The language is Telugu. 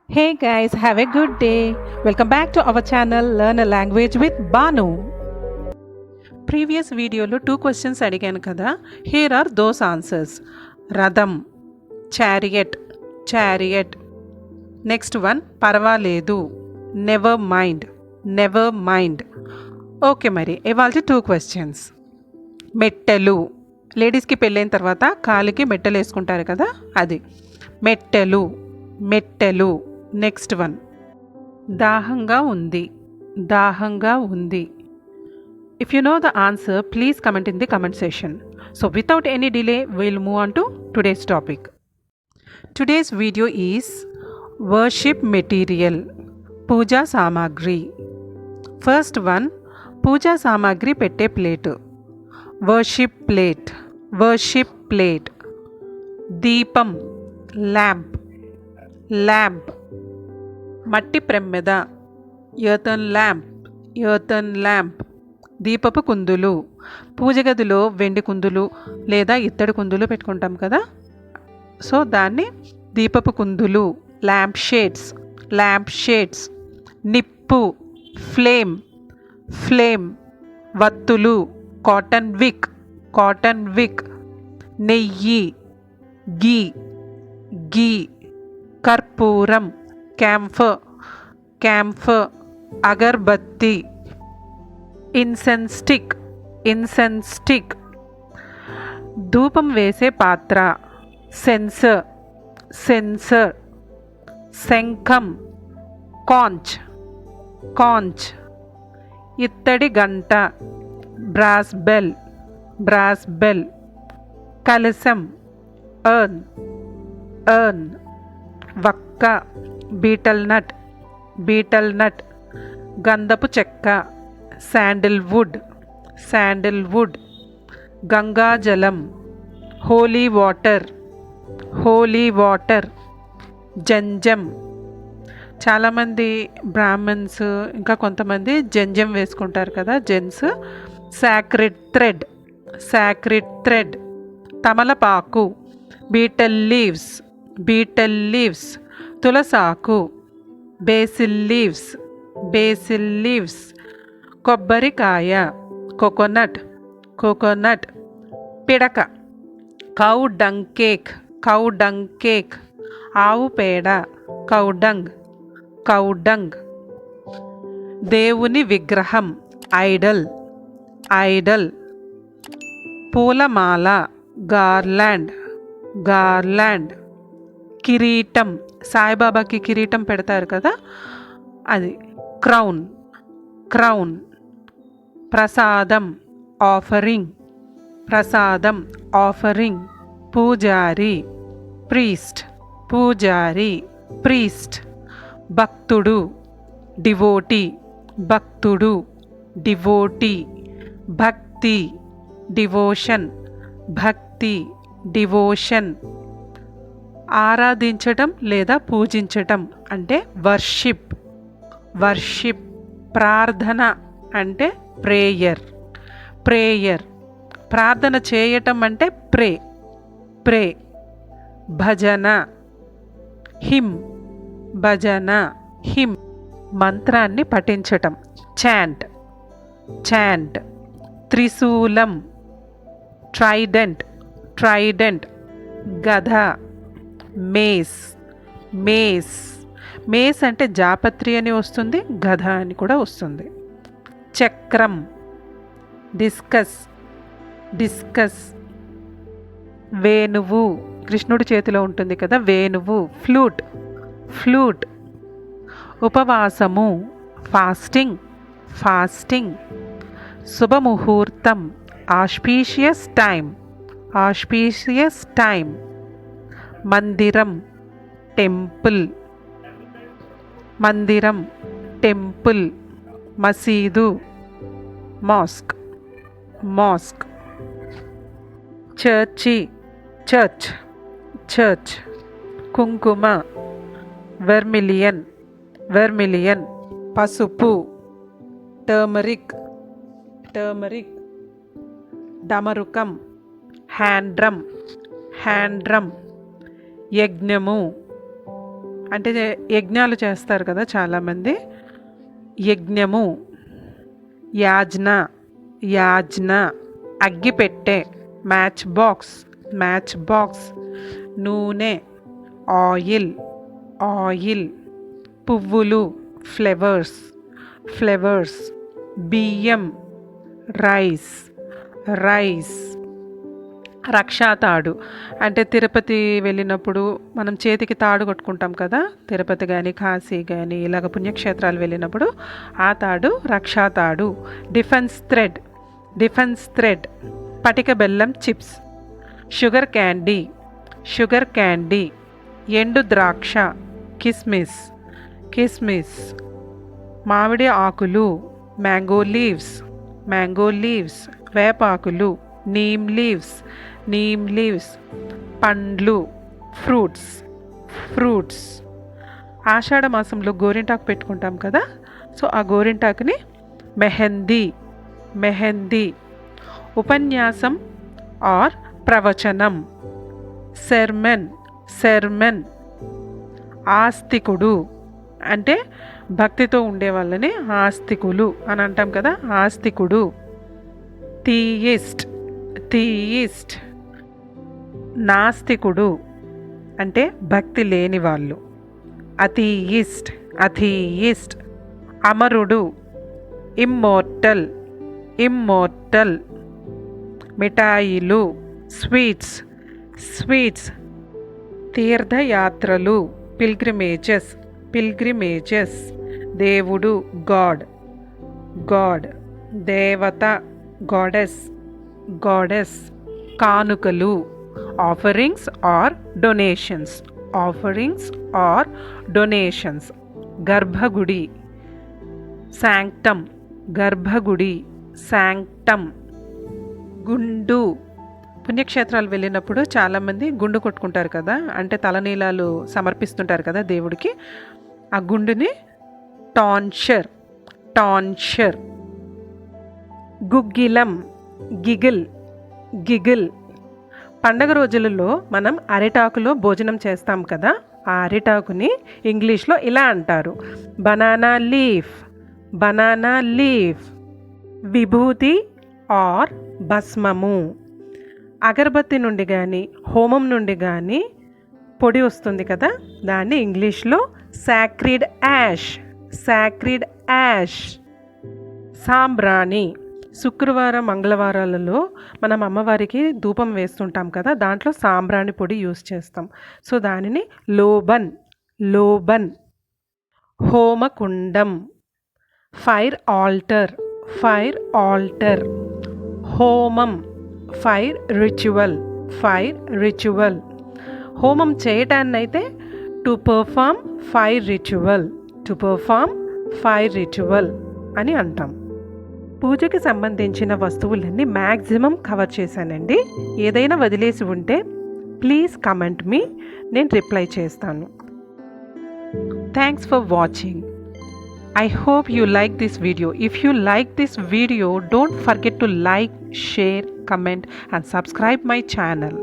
Hey guys, have a good day. Welcome back to our channel Learn a Language with Banu. Previous వీడియోలో 2 questions అడిగాను కదా. Here are those answers. రథం, chariot, chariot. Next one, పర్వాలేదు, never mind, never mind. Okay, మరి ఇవాళ 2 questions. మెట్టెలు, లేడీస్కి పెళ్ళైన తర్వాత కాలికి మెట్టెలు వేసుకుంటారు కదా, అది మెట్టెలు, మెట్టెలు. నెక్స్ట్ వన్, దాహంగా ఉంది, దాహంగా ఉంది. If you know the answer please comment in the comment session. So without any delay will move on to today's topic. Today's video is worship material, puja సామాగ్రి. ఫస్ట్ వన్, పూజా సామాగ్రి పెట్టే plate, worship plate, worship plate. దీపం, ల్యాంప్, ల్యాంప్. మట్టి ప్రమ్మెద, ఎర్తన్ ల్యాంప్, ఎర్తన్ ల్యాంప్. దీపపు కుందులు, పూజ గదిలో వెండి కుందులు లేదా ఇత్తడి కుందులు పెట్టుకుంటాం కదా, సో దాన్ని దీపపు కుందులు, ల్యాంప్ షేడ్స్, ల్యాంప్ షేడ్స్. నిప్పు, ఫ్లేమ్, ఫ్లేమ్. వత్తులు, కాటన్ విక్, కాటన్ విక్. నెయ్యి, గీ, గీ. కర్పూరం, క్యాంఫర్, క్యాంఫర్. అగర్బత్తి, ఇన్సెన్స్ స్టిక్, ఇన్సెన్స్ స్టిక్. ధూపం వేసే పాత్ర, సెన్సర్, సెన్సర్. శంఖం, కాంచ్, కాంచ్. ఇత్తడి గంట, బ్రాస్ బెల్, బ్రాస్ బెల్. కలశం, ఎర్న్, ఎర్న్. వక్క, బీటల్ నట్, బీటల్ నట్. గంధపు చెక్క, శాండిల్వుడ్, శాండిల్వుడ్. గంగాజలం, హోలీ వాటర్, హోలీ వాటర్. జంజం, చాలామంది బ్రాహ్మణ్స్ ఇంకా కొంతమంది జంజం వేసుకుంటారు కదా, gents. Sacred thread, sacred thread. తమలపాకు, బీటల్ లీవ్స్, బీటల్ లీవ్స్. తులసాకు, బేసిల్ లీవ్స్, బేసిల్ లీవ్స్. కొబ్బరికాయ, కోకోనట్, కోకోనట్. పిడక, cow dung cake, cow dung cake. ఆవు పేడ, కౌ డంగ్, కౌ డంగ్. దేవుని విగ్రహం, ఐడల్, ఐడల్. పూలమాల, గార్లాండ్, గార్లాండ్. కిరీటం, సాయిబాబాకి కిరీటం పెడతారు కదా, అది క్రౌన్, క్రౌన్. ప్రసాదం, ఆఫరింగ్, ప్రసాదం, ఆఫరింగ్. పూజారి, ప్రీస్ట్, పూజారి, ప్రీస్ట్. భక్తుడు, డివోటీ, భక్తుడు, డివోటీ. భక్తి, డివోషన్, భక్తి, డివోషన్. ఆరాధించటం లేదా పూజించటం అంటే వర్షిప్, వర్షిప్. ప్రార్థన అంటే ప్రేయర్, ప్రేయర్. ప్రార్థన చేయటం అంటే ప్రే, ప్రే. భజన, హిమ్, భజన, హిమ్. మంత్రాన్ని పఠించటం, చాంట్, చాంట్. త్రిశూలం, ట్రైడెంట్, ట్రైడెంట్. గధ, మేస్, మేస్. మేస్ అంటే జాపత్రి అని వస్తుంది, గధ అని కూడా వస్తుంది. చక్రం, డిస్కస్, డిస్కస్. వేణువు, కృష్ణుడి చేతిలో ఉంటుంది కదా వేణువు, ఫ్లూట్, ఫ్లూట్. ఉపవాసము, ఫాస్టింగ్, ఫాస్టింగ్. శుభముహూర్తం, ఆస్పీషియస్ టైం, ఆస్పీషియస్ టైం. మందిరం, టెంపుల్, మందిరం, టెంపుల్. మసీదు, మాస్క్, మాస్క్. చర్చి, చర్చ్, చర్చ్. కుంకుమ, వెర్మిలియన్, వెర్మిలియన్. పసుపు, టర్మరిక్, టర్మరిక్. డమరుకం, హ్యాండ్ డ్రమ్, హ్యాండ్ డ్రమ్. యజ్ఞము, అంటే యజ్ఞాలు చేస్తారు కదా చాలామంది. యజ్ఞము, యాజ్ఞ, యాజ్ఞ, అగ్గిపెట్టె, మ్యాచ్ బాక్స్, మ్యాచ్ బాక్స్, నూనె, ఆయిల్, ఆయిల్, పువ్వులు, ఫ్లవర్స్, ఫ్లవర్స్, బియ్యం, రైస్, రైస్, రక్షాతాడు అంటే తిరుపతి వెళ్ళినప్పుడు మనం చేతికి తాడు కట్టుకుంటాం కదా, తిరుపతి కానీ కాశీ కానీ ఇలాగ పుణ్యక్షేత్రాలు వెళ్ళినప్పుడు ఆ తాడు రక్షాతాడు. డిఫెన్స్ థ్రెడ్, డిఫెన్స్ థ్రెడ్, పటిక బెల్లం chips, sugar candy, sugar candy, ఎండు ద్రాక్ష, కిస్మిస్, కిస్మిస్, మామిడి ఆకులు, మ్యాంగో లీవ్స్, మ్యాంగో లీవ్స్, వేపాకులు, నీమ్ లీవ్స్, నీమ్ లీవ్స్, పండ్లు, ఫ్రూట్స్, ఫ్రూట్స్. ఆషాఢ మాసంలో గోరింటాకు పెట్టుకుంటాం కదా, సో ఆ గోరింటాకుని మెహందీ, మెహందీ. ఉపన్యాసం ఆర్ ప్రవచనం, సెర్మన్, సెర్మన్. ఆస్తికుడు అంటే భక్తితో ఉండే వాళ్ళని ఆస్తికులు అని అంటాం కదా, ఆస్తికుడు. థీయిస్ట్, థీయిస్ట్. నాస్తికుడు అంటే భక్తి లేని వాళ్ళు, అథీయిస్ట్, అథీయిస్ట్. అమరుడు, ఇమ్మోర్టల్, ఇమ్మోర్టల్. మిఠాయిలు, స్వీట్స్, స్వీట్స్. తీర్థయాత్రలు, పిల్గ్రిమేజెస్, పిల్గ్రిమేజెస్. దేవుడు, గాడ్, గాడ్. దేవత, గాడెస్, గాడెస్. కానుకలు, offerings or donations, offerings or donations. గర్భగుడి, శాంక్టమ్, గర్భగుడి, శాంక్టమ్. గుండు, పుణ్యక్షేత్రాలు వెళ్ళినప్పుడు చాలామంది గుండు కొట్టుకుంటారు కదా, అంటే తలనీలాలు సమర్పిస్తుంటారు కదా దేవుడికి. ఆ గుండుని టాన్షర్, టాన్షర్. గుగ్గిలం, గిగిల్, గిగిల్. పండగ రోజులలో మనం అరిటాకులో భోజనం చేస్తాం కదా, ఆ అరిటాకుని ఇంగ్లీష్లో ఇలా అంటారు, బనానా లీఫ్, బనానా లీఫ్. విభూతి ఆర్ భస్మము. అగరబత్తి నుండి కానీ హోమం నుండి కానీ పొడి వస్తుంది కదా, దాన్ని ఇంగ్లీష్లో సాక్రిడ్ యాష్, సాక్రిడ్ యాష్. సాంబ్రాణి. శుక్రవారం మంగళవారాలలో మనం అమ్మవారికి ధూపం వేస్తుంటాం కదా, దాంట్లో సాంబ్రాణి పొడి యూస్ చేస్తాం, సో దానిని లోబన్, లోబన్. హోమకుండం, ఫైర్ ఆల్టర్, ఫైర్ ఆల్టర్. హోమం, ఫైర్ రిచువల్, ఫైర్ రిచువల్. హోమం చేయటాన్నైతే to perform fire ritual, to perform fire ritual అని అంటాం. పూజకి సంబంధించిన వస్తువులన్నీ మ్యాక్సిమం కవర్ చేశానండి. ఏదైనా వదిలేసి ఉంటే ప్లీజ్ కమెంట్ మీ, నేను రిప్లై చేస్తాను. Thanks for watching. I hope you like this video. If you like this video, don't forget to like, share, comment and subscribe my channel.